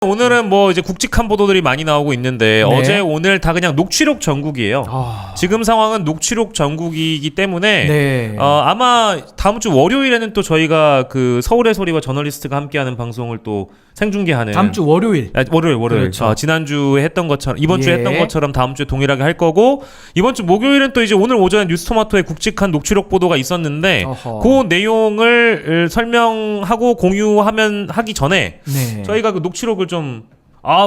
오늘은 뭐 이제 굵직한 보도들이 많이 나오고 있는데 네. 어제 오늘 다 그냥 녹취록 전국이에요. 지금 상황은 녹취록 전국이기 때문에 네. 아마 다음 주 월요일에는 또 저희가 그 서울의 소리와 저널리스트가 함께하는 방송을 또 생중계하는 다음 주 월요일. 월요일. 그렇죠. 지난주에 했던 것처럼 이번 주에 예. 했던 것처럼 다음 주에 동일하게 할 거고 이번 주 목요일은 또 이제 오늘 오전에 뉴스토마토의 굵직한 녹취록 보도가 있었는데 그 내용을 설명하고 하기 전에 네. 저희가 그 녹취록을 좀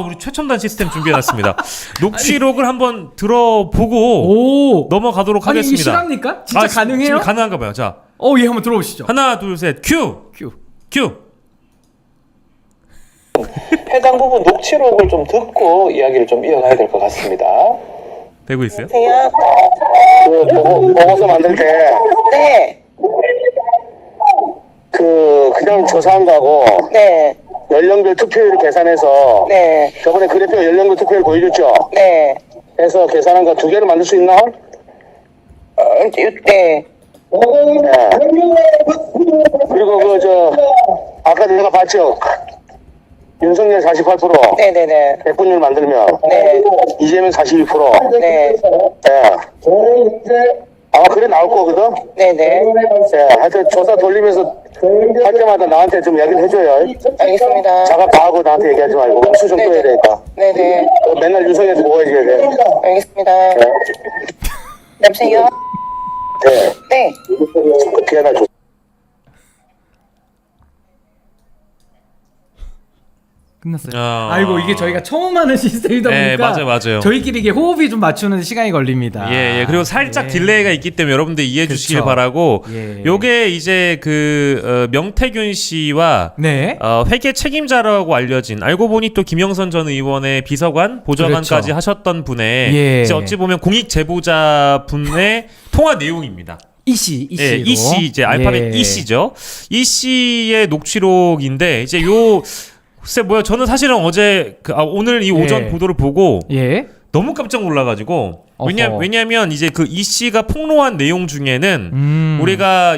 우리 최첨단 시스템 준비해놨습니다. 녹취록을 한번 들어보고 넘어가도록 아니, 하겠습니다. 이게 실합니까? 진짜 가능해요? 지금 가능한가 봐요. 자, 예, 한번 들어보시죠. 하나, 둘, 셋, 큐. 해당 부분 녹취록을 좀 듣고 이야기를 좀 이어가야 될 것 같습니다. 되고 있어요? 그 보고서 만들 때, 네, 그냥 조사한 거하고, 네, 연령별 투표율을 계산해서, 네, 저번에 그래프가 연령별 투표율 보여줬죠? 네, 해서 계산한 거 두 개를 만들 수 있나? 네, 그리고 아까 내가 봤죠? 윤석열 48%, 네네네, 백분율 만들면, 네, 이재명 42%, 네, 그래 나올 거거든? 네네, 하여튼 조사 돌리면서 할 때마다 나한테 좀 이야기를 해줘요. 알겠습니다. 자가 다 하고 나한테 얘기하지 말고 수좀 네네. 떠야 되니까. 네네, 맨날 윤석열한테 뭐 해줘야 돼. 알겠습니다. 여보세요? 네. 네, 어떻게 하나 줘. 끝났어요. 아이고, 이게 저희가 처음 하는 시스템이다 네, 보니까 맞아요. 저희끼리 이게 호흡이 좀 맞추는 시간이 걸립니다. 예. 그리고 살짝 딜레이가 있기 때문에 여러분들 이해해 주시길 바라고. 예. 요게 이제 명태균 씨와 네. 회계 책임자라고 알려진, 알고 보니 또 김영선 전 의원의 비서관, 보좌관까지 그렇죠. 하셨던 분의 예. 이제 어찌 보면 공익 제보자 분의 통화 내용입니다. 이씨. 예, 이씨 이제 알파벳 예. 이씨죠. 이씨의 녹취록인데 이제 글쎄 저는 사실은 어제 오늘 이 오전 예. 보도를 보고 예. 너무 깜짝 놀라가지고 왜냐면 이제 그 이씨가 폭로한 내용 중에는 우리가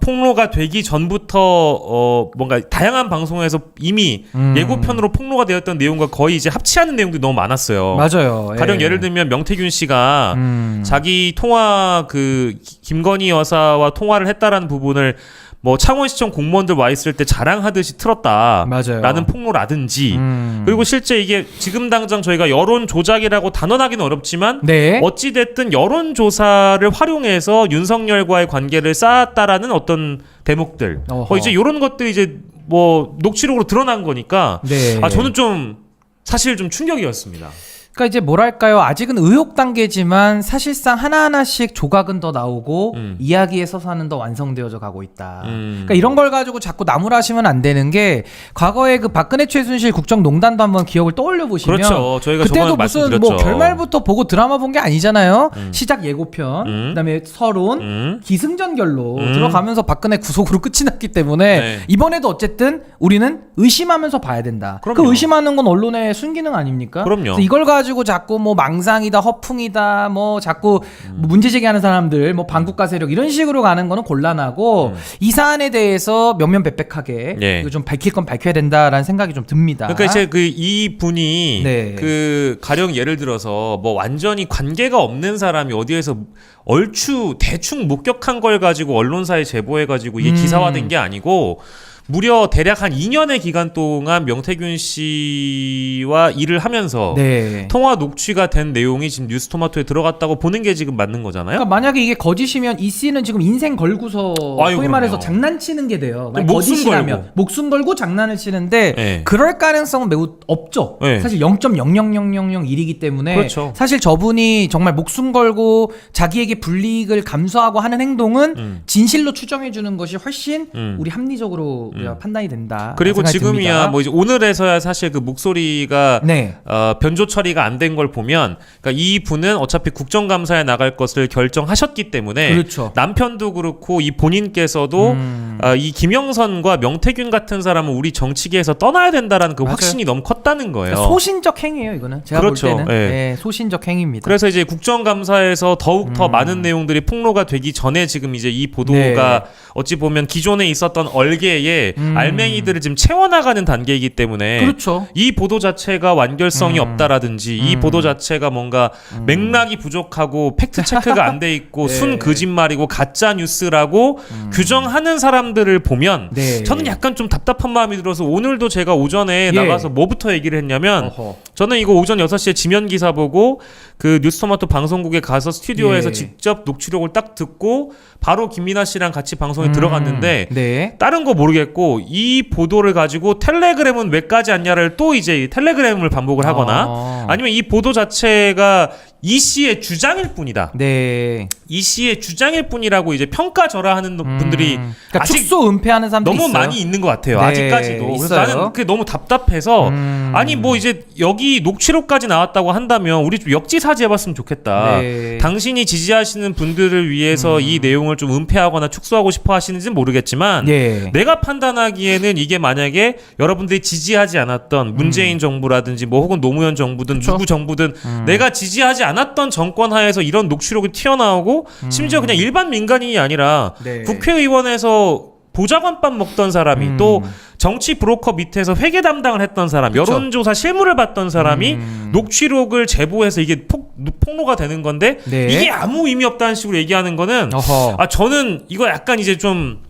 폭로가 되기 전부터 뭔가 다양한 방송에서 이미 예고편으로 폭로가 되었던 내용과 거의 이제 합치하는 내용들이 너무 많았어요. 맞아요. 가령 예를 들면 명태균 씨가 자기 통화 김건희 여사와 통화를 했다라는 부분을 뭐 창원시청 공무원들 와 있을 때 자랑하듯이 틀었다. 맞아요. 라는 폭로라든지 그리고 실제 이게 지금 당장 저희가 여론 조작이라고 단언하기는 어렵지만 네. 어찌 됐든 여론 조사를 활용해서 윤석열과의 관계를 쌓았다라는 어떤 대목들. 이제 이런 것들이 이제 뭐 녹취록으로 드러난 거니까 네. 저는 좀 사실 좀 충격이었습니다. 그러니까 이제 뭐랄까요, 아직은 의혹 단계지만 사실상 하나하나씩 조각은 더 나오고 이야기의 서사는 더 완성되어져 가고 있다. 그러니까 이런 걸 가지고 자꾸 나무라시면 안 되는 게, 과거에 그 박근혜 최순실 국정농단도 한번 기억을 떠올려 보시면, 그렇죠. 저희가 그때도 저번에 무슨 말씀드렸죠. 결말부터 보고 드라마 본 게 아니잖아요. 시작 예고편, 그다음에 서론, 기승전결로 들어가면서 박근혜 구속으로 끝이 났기 때문에 네. 이번에도 어쨌든 우리는 의심하면서 봐야 된다. 그럼요. 그 의심하는 건 언론의 순기능 아닙니까? 그럼요. 그래서 이걸 가지고 자꾸 뭐 망상이다, 허풍이다, 뭐 자꾸 문제 제기하는 사람들, 뭐 반국가 세력 이런 식으로 가는 거는 곤란하고, 이 사안에 대해서 명명백백하게 예. 이거 좀 밝힐 건 밝혀야 된다라는 생각이 좀 듭니다. 그러니까 이제 이 분이 네. 가령 예를 들어서 뭐 완전히 관계가 없는 사람이 어디에서 대충 목격한 걸 가지고 언론사에 제보해 가지고 이게 기사화된 게 아니고, 무려 대략 한 2년의 기간 동안 명태균 씨와 일을 하면서 네. 통화 녹취가 된 내용이 지금 뉴스토마토에 들어갔다고 보는 게 지금 맞는 거잖아요. 그러니까 만약에 이게 거짓이면 이 씨는 지금 인생 걸고서 소위 그럼요. 말해서 장난치는 게 돼요. 만약 목숨 거짓이라면 걸고. 목숨 걸고 장난을 치는데 네. 그럴 가능성은 매우 없죠. 네. 사실 0.00001이기 때문에 그렇죠. 사실 저분이 정말 목숨 걸고 자기에게 불이익을 감수하고 하는 행동은 진실로 추정해 주는 것이 훨씬 우리 합리적으로 우리가 판단이 된다. 그리고 생각이 지금이야 듭니다. 뭐 이제 오늘에서야 사실 그 목소리가 네. 변조 처리가 안 된 걸 보면, 그러니까 이 분은 어차피 국정감사에 나갈 것을 결정하셨기 때문에 그렇죠. 남편도 그렇고 이 본인께서도 이 김영선과 명태균 같은 사람은 우리 정치계에서 떠나야 된다라는 그 맞아요. 확신이 너무 컸다는 거예요. 그러니까 소신적 행위예요, 이거는. 제가 그렇죠. 볼 때는 예. 네, 소신적 행위입니다. 그래서 이제 국정감사에서 더욱 더 많은 내용들이 폭로가 되기 전에 지금 이제 이 보도가 네. 어찌 보면 기존에 있었던 얼개에 단계에 알맹이들을 지금 채워나가는 단계이기 때문에 그렇죠. 이 보도 자체가 완결성이 없다라든지 이 보도 자체가 뭔가 맥락이 부족하고 팩트 체크가 안 돼 있고 네. 순 거짓말이고 가짜 뉴스라고 규정하는 사람들을 보면 네. 저는 약간 좀 답답한 마음이 들어서 오늘도 제가 오전에 예. 나가서 뭐부터 얘기를 했냐면 어허. 저는 이거 오전 6시에 지면 기사 보고 그 뉴스토마토 방송국에 가서 스튜디오에서 예. 직접 녹취록을 딱 듣고 바로 김민아 씨랑 같이 방송에 들어갔는데 네. 다른 거 모르겠고 이 보도를 가지고 텔레그램은 왜까지 않냐를 또 이제 텔레그램을 반복을 하거나 아니면 이 보도 자체가 이 씨의 주장일 뿐이다. 네. 이 씨의 주장일 뿐이라고 이제 평가절하하는 분들이 그러니까 아직 축소 은폐하는 사람도 너무 있어요. 많이 있는 것 같아요. 네, 아직까지도. 그래서 있어요. 나는 그게 너무 답답해서 아니 뭐 이제 여기 녹취록까지 나왔다고 한다면 우리 좀 역지사지해봤으면 좋겠다. 네. 당신이 지지하시는 분들을 위해서 이 내용을 좀 은폐하거나 축소하고 싶어 하시는지는 모르겠지만 예. 내가 판단하기에는 이게 만약에 여러분들이 지지하지 않았던 문재인 정부라든지 뭐 혹은 노무현 정부든 그쵸? 누구 정부든 내가 지지하지 않았던 정권 하에서 이런 녹취록이 튀어나오고 심지어 그냥 일반 민간인이 아니라 네. 국회의원에서 보좌관밥 먹던 사람이 또 정치 브로커 밑에서 회계 담당을 했던 사람, 그쵸. 여론조사 실무를 봤던 사람이 녹취록을 제보해서 이게 폭로가 되는 건데 네. 이게 아무 의미 없다는 식으로 얘기하는 거는 어허. 아 저는 이거 약간 이제 좀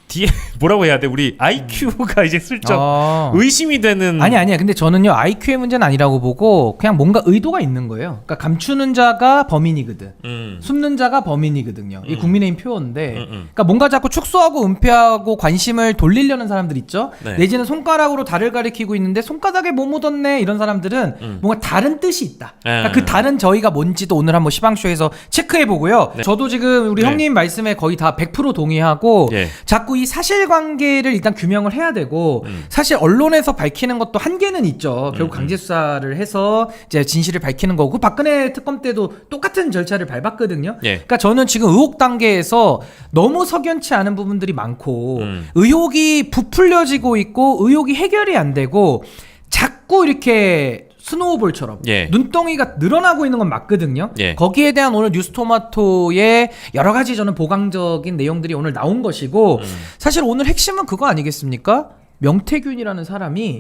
뒤에 뭐라고 해야 돼? 우리 IQ가 이제 슬쩍 의심이 되는 아니야. 근데 저는요 IQ의 문제는 아니라고 보고 그냥 뭔가 의도가 있는 거예요. 그러니까 감추는 자가 범인이거든. 숨는 자가 범인이거든요. 이 국민의힘 표어인데, 그러니까 뭔가 자꾸 축소하고 은폐하고 관심을 돌리려는 사람들 있죠. 네. 내지는 손가락으로 달을 가리키고 있는데 손바닥에 뭐 묻었네 이런 사람들은 뭔가 다른 뜻이 있다. 그러니까 그 다른 저희가 뭔지도 오늘 한번 시방쇼에서 체크해 보고요. 네. 저도 지금 우리 네. 형님 말씀에 거의 다 100% 동의하고 예. 자꾸 이 사실관계를 일단 규명을 해야 되고 사실 언론에서 밝히는 것도 한계는 있죠. 결국 강제 수사를 해서 이제 진실을 밝히는 거고 박근혜 특검 때도 똑같은 절차를 밟았거든요. 예. 그러니까 저는 지금 의혹 단계에서 너무 석연치 않은 부분들이 많고 의혹이 부풀려지고 있고 의혹이 해결이 안 되고 자꾸 이렇게 스노우볼처럼 예. 눈덩이가 늘어나고 있는 건 맞거든요. 예. 거기에 대한 오늘 뉴스토마토의 여러 가지 저는 보강적인 내용들이 오늘 나온 것이고 사실 오늘 핵심은 그거 아니겠습니까? 명태균이라는 사람이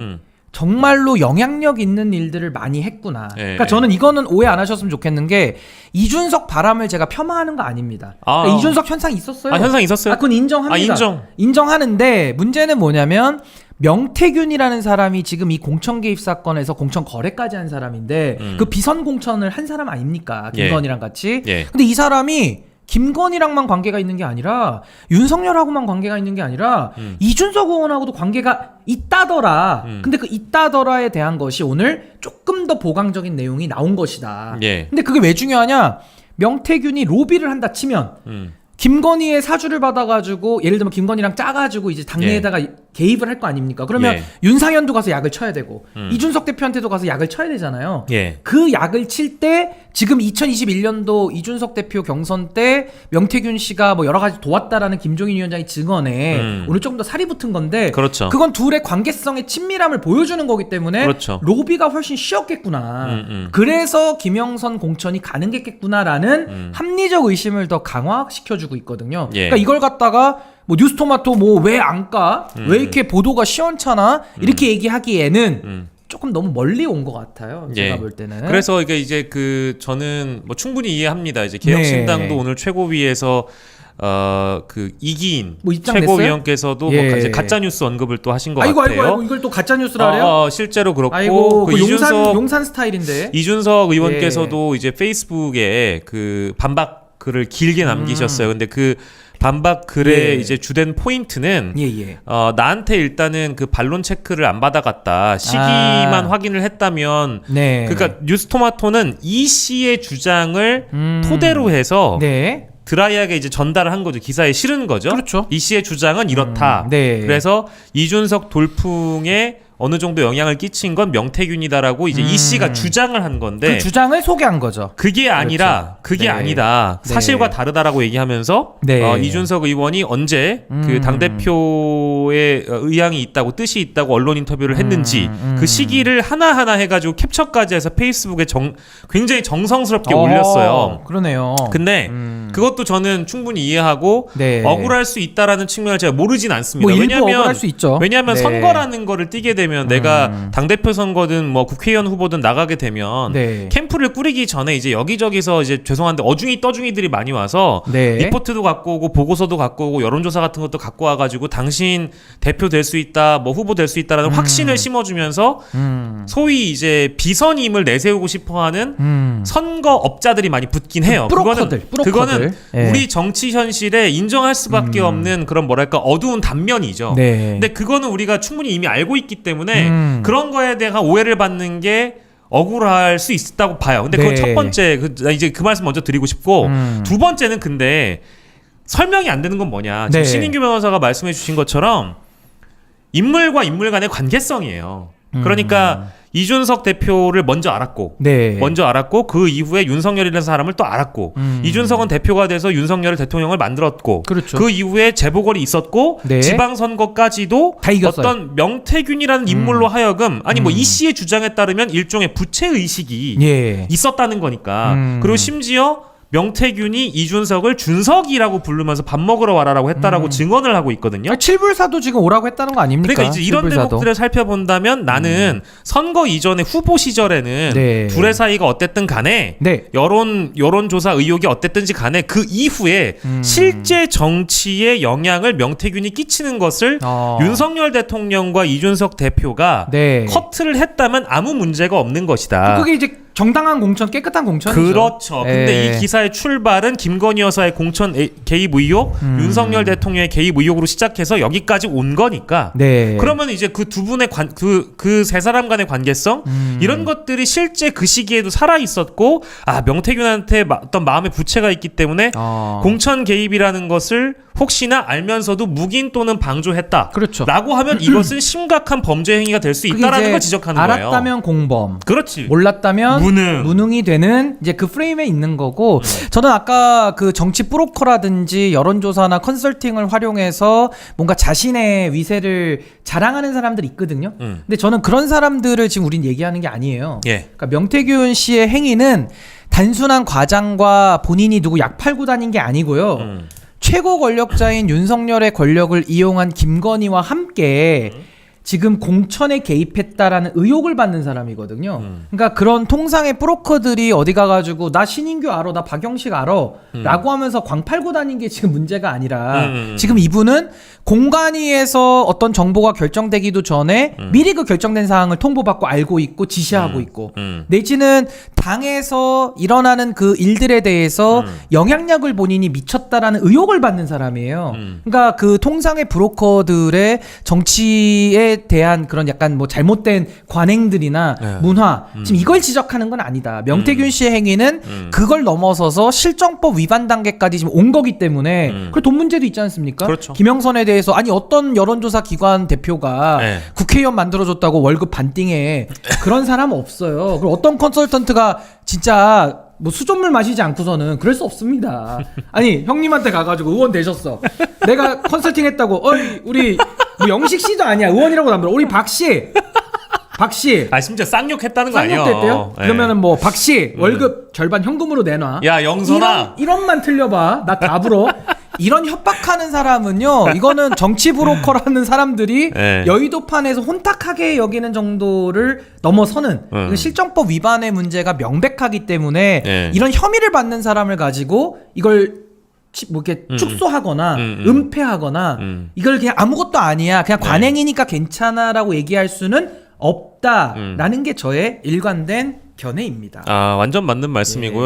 정말로 영향력 있는 일들을 많이 했구나. 예. 그러니까 저는 이거는 오해 안 하셨으면 좋겠는 게 이준석 바람을 제가 폄하하는 거 아닙니다. 그러니까 이준석 현상 있었어요. 현상 있었어요. 그건 인정합니다. 인정하는데 문제는 뭐냐면 명태균이라는 사람이 지금 이 공천 개입 사건에서 공천 거래까지 한 사람인데 그 비선 공천을 한 사람 아닙니까? 김건희랑 같이. 예. 근데 이 사람이 김건희랑만 관계가 있는 게 아니라 윤석열하고만 관계가 있는 게 아니라 이준석 의원하고도 관계가 있다더라. 근데 그 있다더라에 대한 것이 오늘 조금 더 보강적인 내용이 나온 것이다. 예. 근데 그게 왜 중요하냐? 명태균이 로비를 한다 치면 김건희의 사주를 받아가지고 예를 들면 김건희랑 짜가지고 이제 당내에다가 개입을 할 거 아닙니까? 그러면 예. 윤상현도 가서 약을 쳐야 되고 이준석 대표한테도 가서 약을 쳐야 되잖아요. 예. 그 약을 칠 때 지금 2021년도 이준석 대표 경선 때 명태균 씨가 뭐 여러 가지 도왔다라는 김종인 위원장의 증언에 오늘 조금 더 살이 붙은 건데 그렇죠. 그건 둘의 관계성의 친밀함을 보여주는 거기 때문에 그렇죠. 로비가 훨씬 쉬웠겠구나. 그래서 김영선 공천이 가능했겠구나라는 합리적 의심을 더 강화시켜주고 있거든요. 예. 그러니까 이걸 갖다가 뭐 뉴스토마토 뭐 왜 안 까? 왜 이렇게 보도가 시원찮아? 이렇게 얘기하기에는 조금 너무 멀리 온 것 같아요. 제가 예. 볼 때는. 그래서 이게 이제 그 저는 뭐 충분히 이해합니다. 이제 개혁신당도 네. 오늘 최고위에서 그 이기인 뭐 입장 최고위원께서도 냈어요? 뭐 예. 이제 가짜 뉴스 언급을 또 하신 것 아이고 같아요. 이걸 또 가짜 뉴스라 그래요? 실제로 그렇고 아이고 그 그 용산 스타일인데. 이준석 의원께서도 이제 페이스북에 그 반박 글을 길게 남기셨어요. 근데 그 반박 글의 예. 이제 주된 포인트는 예예. 나한테 일단은 그 반론 체크를 안 받아갔다. 시기만 확인을 했다면 네. 그러니까 뉴스토마토는 이 씨의 주장을 토대로 해서 네. 드라이하게 이제 전달을 한 거죠. 기사에 실은 거죠. 그렇죠. 이 씨의 주장은 이렇다. 네. 그래서 이준석 돌풍의 어느 정도 영향을 끼친 건 명태균이다라고 이제 이 씨가 주장을 한 건데 그 주장을 소개한 거죠. 그게 아니라 그게 네. 아니다. 네. 사실과 다르다라고 얘기하면서 네. 이준석 의원이 언제 그 당대표의 의향이 있다고 뜻이 있다고 언론 인터뷰를 했는지 그 시기를 하나하나 해가지고 캡처까지 해서 페이스북에 굉장히 정성스럽게 올렸어요. 그러네요. 근데 그것도 저는 충분히 이해하고 네. 억울할 수 있다라는 측면을 제가 모르진 않습니다. 뭐 일부 억울할 수 있죠. 왜냐하면 네. 선거라는 거를 띄게 되면 내가 당대표 선거든 뭐 국회의원 후보든 나가게 되면 네. 캠프를 꾸리기 전에 이제 여기저기서 이제 죄송한데 어중이 떠중이들이 많이 와서 네. 리포트도 갖고 오고 보고서도 갖고 오고 여론조사 같은 것도 갖고 와가지고 당신 대표 될 수 있다 뭐 후보 될 수 있다라는 확신을 심어주면서 소위 이제 비선임을 내세우고 싶어하는 선거업자들이 많이 붙긴 해요. 브로커들. 그거는 네. 우리 정치 현실에 인정할 수밖에 없는 그런 뭐랄까 어두운 단면이죠. 네. 근데 그거는 우리가 충분히 이미 알고 있기 때문에 그런 거에 대한 오해를 받는 게 억울할 수 있다고 봐요. 근데 그건 네. 첫 번째 이제 그 말씀 먼저 드리고 싶고 두 번째는 근데 설명이 안 되는 건 뭐냐. 지금 네. 신인규 변호사가 말씀해 주신 것처럼 인물과 인물 간의 관계성이에요. 그러니까 이준석 대표를 먼저 알았고 네. 그 이후에 윤석열이라는 사람을 또 알았고 이준석은 대표가 돼서 윤석열을 대통령을 만들었고 그렇죠. 그 이후에 재보궐이 있었고 네. 지방선거까지도 다 이겼어요. 어떤 명태균이라는 인물로 하여금 아니 뭐 이 씨의 주장에 따르면 일종의 부채의식이 예. 있었다는 거니까 그리고 심지어 명태균이 이준석을 준석이라고 부르면서 밥 먹으러 와라라고 했다라고 증언을 하고 있거든요. 아, 칠불사도 지금 오라고 했다는 거 아닙니까? 그러니까 이제 이런 칠불사도. 대목들을 살펴본다면 나는 선거 이전에 후보 시절에는 네. 둘의 사이가 어땠든 간에 네. 여론조사 의혹이 어땠든지 간에 그 이후에 실제 정치에 영향을 명태균이 끼치는 것을 윤석열 대통령과 이준석 대표가 네. 커트를 했다면 아무 문제가 없는 것이다. 그게 이제 정당한 공천, 깨끗한 공천이죠. 그렇죠. 근데 예. 이 기사의 출발은 김건희 여사의 공천 개입 의혹, 윤석열 대통령의 개입 의혹으로 시작해서 여기까지 온 거니까. 네. 그러면 이제 그 두 분의 그 세 사람 간의 관계성 이런 것들이 실제 그 시기에도 살아 있었고 명태균한테 어떤 마음의 부채가 있기 때문에 공천 개입이라는 것을 혹시나 알면서도 묵인 또는 방조했다. 그렇죠. 라고 하면 이것은 심각한 범죄 행위가 될 수 있다라는 걸 지적하는 거예요. 알았다면 공범. 그렇지. 몰랐다면 무능. 무능이 되는 이제 그 프레임에 있는 거고 저는 아까 그 정치 브로커라든지 여론조사나 컨설팅을 활용해서 뭔가 자신의 위세를 자랑하는 사람들이 있거든요. 근데 저는 그런 사람들을 지금 우린 얘기하는 게 아니에요. 예. 그러니까 명태균 씨의 행위는 단순한 과장과 본인이 누구 약 팔고 다닌 게 아니고요. 최고 권력자인 윤석열의 권력을 이용한 김건희와 함께 지금 공천에 개입했다라는 의혹을 받는 사람이거든요. 그러니까 그런 통상의 브로커들이 어디 가가지고 나 신인규 알아, 나 박영식 알아 라고 하면서 광 팔고 다닌 게 지금 문제가 아니라 지금 이분은 공관위에서 어떤 정보가 결정되기도 전에 미리 그 결정된 사항을 통보받고 알고 있고 지시하고 있고 내지는 당에서 일어나는 그 일들에 대해서 영향력을 본인이 미쳤다라는 의혹을 받는 사람이에요. 그러니까 그 통상의 브로커들의 정치에 대한 그런 약간 뭐 잘못된 관행들이나 문화 지금 이걸 지적하는 건 아니다. 명태균 씨의 행위는 그걸 넘어서서 실정법 위반 단계까지 지금 온 거기 때문에 그리고 돈 문제도 있지 않습니까? 그렇죠. 김영선에 대해서 아니 어떤 여론조사 기관 대표가 네. 국회의원 만들어줬다고 월급 반띵해 그런 사람 없어요. 그리고 어떤 컨설턴트가 진짜 뭐 수돗물 마시지 않고서는 그럴 수 없습니다. 아니 형님한테 가가지고 의원 되셨어. 내가 컨설팅 했다고 우리 뭐 영식 씨도 아니야 의원이라고 남들 우리 박씨 심지어 쌍욕했다는 거 아니에요? 쌍욕됐대요? 예. 그러면은 뭐 박씨 월급 절반 현금으로 내놔. 야 영선아. 이런만 틀려봐. 나 다 불어. 이런 협박하는 사람은요, 이거는 정치 브로커라는 사람들이 네. 여의도판에서 혼탁하게 여기는 정도를 넘어서는 이건 실정법 위반의 문제가 명백하기 때문에 네. 이런 혐의를 받는 사람을 가지고 이걸 뭐 이렇게 축소하거나 은폐하거나 이걸 그냥 아무것도 아니야, 그냥 관행이니까 괜찮아라고 얘기할 수는 없다라는 게 저의 일관된 견해입니다. 완전 맞는 말씀이고요.